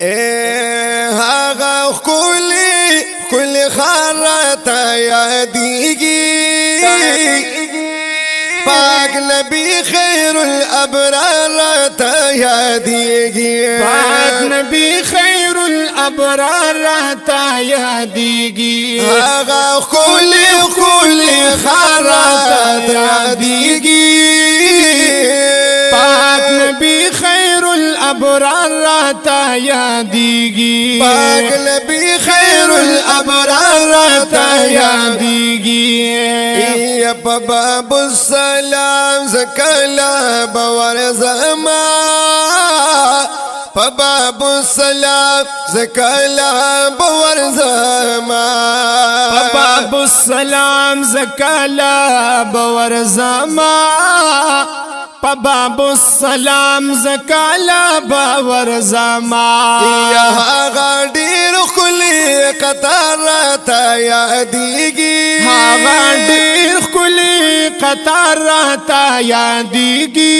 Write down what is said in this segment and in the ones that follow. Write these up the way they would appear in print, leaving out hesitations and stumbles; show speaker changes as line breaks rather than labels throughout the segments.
هاغا كل خارتا يديگی پاک نبی خیر الابرار تا یادیگی
پاک نبی خیر الابرار تا یادیگی
آغا کلی خارات یادیگی
پاک نبی خیر الابرار تا یادیگی
پاک نبی خیر الابرار تا یادیگی یا باب السلام زکلا باور زما باب السلام زکلا باور زما
باب السلام زکلا باور زما باب السلام زکلا باور زما
یا غاډیر خلی قطار تا یادیگی
غاډیر خلی قطار تا یادیگی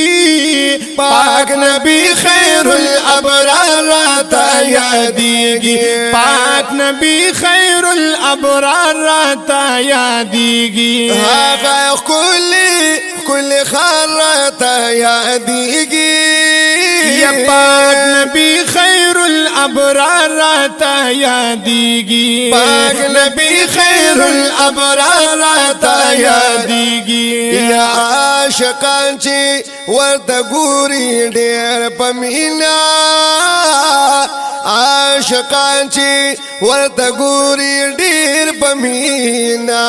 پاک نبی خیر الابرار تا یادیگی
پاک نبی خیر الابرار تا یادیگی
آغا کل خارتا یادیگی
یا پاک نبی خیر الابرار تا یادیگی
پاک نبی خیر الابرار تا یادیگی یا عاشقان چی ورته ګوري ډېر پمینا عاشقان چی ورته ګوري ډېر پمینا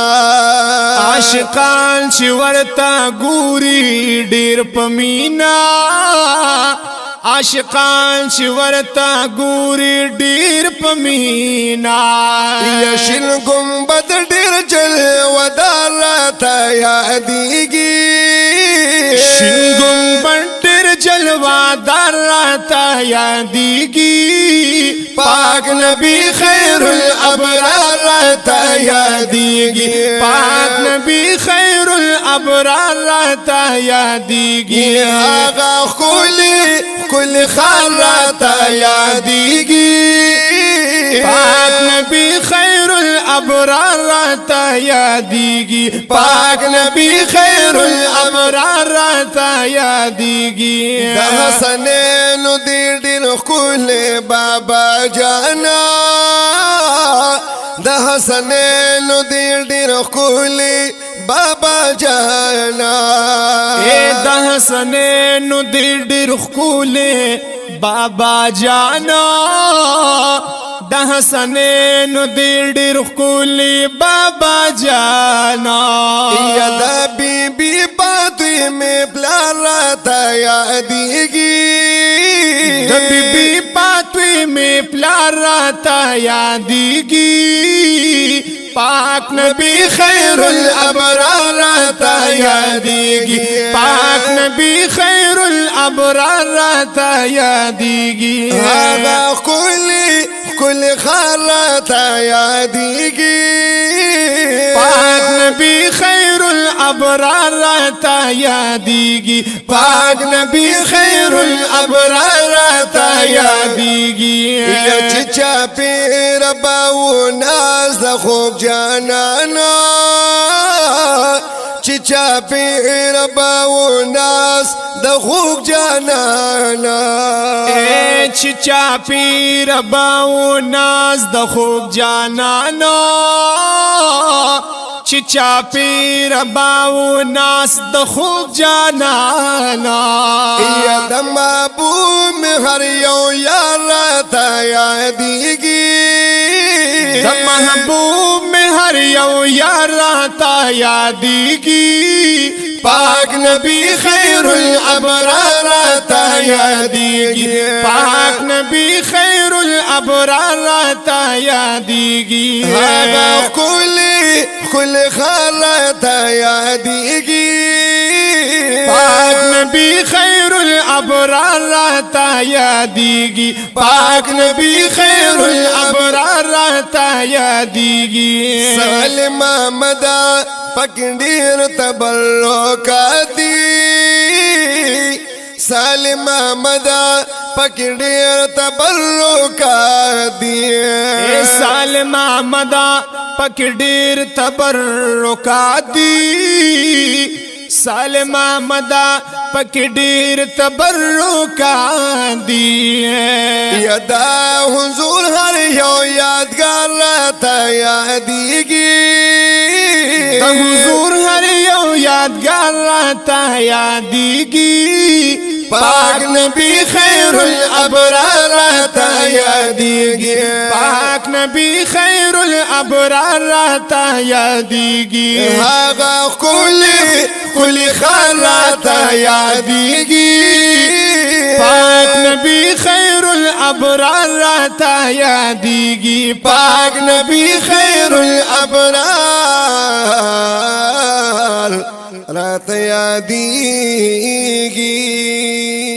عاشقان چې ورته ګوري ډېر پمینا عاشقان چې ورته ګوري ډېر پمینا
یا شین ګمبد ډېر جلوه دار تا یادیگی
شین ګمبد ډېر جلوه دار تا یادیگی
پاک نبی خیر الابرار تا یادیگی
پاک نبی خیر الابرار تا یادیگی
آغا کل خارا تا یادیگی
پاک نبی خیر الابرار تا یادیگی
پاک نبی خیر
الابرار تا یادیگی
دا حسنین دی ډیر کل بابا جانا دا حسنین دی ډیر کل بابا جانا
دا حسنین دی ډیر کل بابا جانا دا حسنین دی ډیر کل بابا جانا
یا دا بی بی پاتوی میں پلارا تا یادیگی
دا بی بی پاتوی میں پلارا تا یادیگی پاک نبی خیر الابرار تا یادیگی پاک نبی خیر الابرار تا یادیگی
آغا کل خارا تا یادیگی
پاک نبی خیر الابرار تا یادیگی پاک نبی خیر الابرار تا یادیگی
یا چچا پیر باو ناز دا خوب جانانا چچا پیر باو ناز دا خوب جانانا
چچا پیر باو ناز د خوب جانانا چچا پیر باو ناز د خوب جانانا
یا د محبوب میں ہر یو یار تا یادیگی
د محبوب میں ہر یو یار تا یادیگی
پاک نبی خیر الابرار تا یادیگی
پاک نبی خیر الابرار تا یادیگی
آغا کل خارا تا یادیگی
پاک نبی خیر الابرار تا یادیگی پاک نبی خیر الابرار تا یادیگی
سالم پکنډیر تبرکاتی سالم احمد پکې ډېر تبرکات دي
سالم احمد پکې ډېر تبرکات دي سالم احمد پکې ډېر تبرکات دي
یادا حضور هر یو یادګار راته یادېږي
د حضور هر یو یادګار راته یادېږي
پاک نبی خیر الابرار راته یادېږي
پاک نبی خیر الابرار راته یادېږي
هغه ښکلی خان راته یادېږي
پاک نبی خیر الابرار راته یادېږي
پاک نبی خیر الابرار راته یادېږي